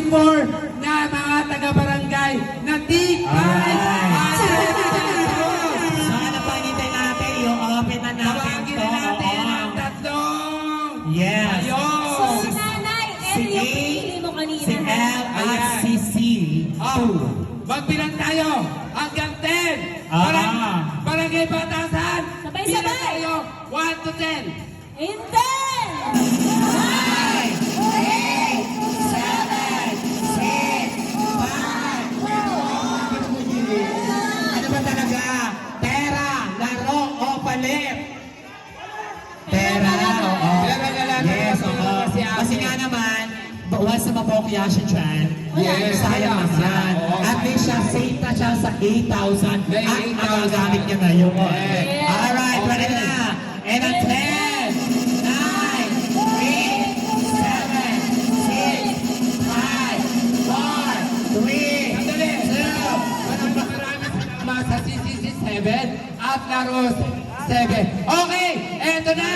4 na mga taga-barangay na tigay. So ano pa hinintay natin? Yung open na natin Tawagin to. na natin Oo. ang tatlong. Yes. Ayun. So, nanay, Si L yung pinili mo kanina. Si L at si C. Oh, magbilang tayo hanggang 10. Barangay Batasan. Sabay-sabay. Bilang tayo 1 to 10. In 10! Ano ba talaga? Pera, laro, o palit? Pera, oo. Pera na lang. Yes, oo. Kasi nga naman, once na mabokya siya dyan, Yes. sayang naman. Oo. At least siya, safe na siya sa 8,000 May at 8,000. magagamit niya ngayon. Yes. Alright, ready Okay. na. And ang 10, 9, 8, 7, 6, 5, 4, 3, Sandali. Maraming salamat sa CCC 7 at Laros 7. Okay, eto na.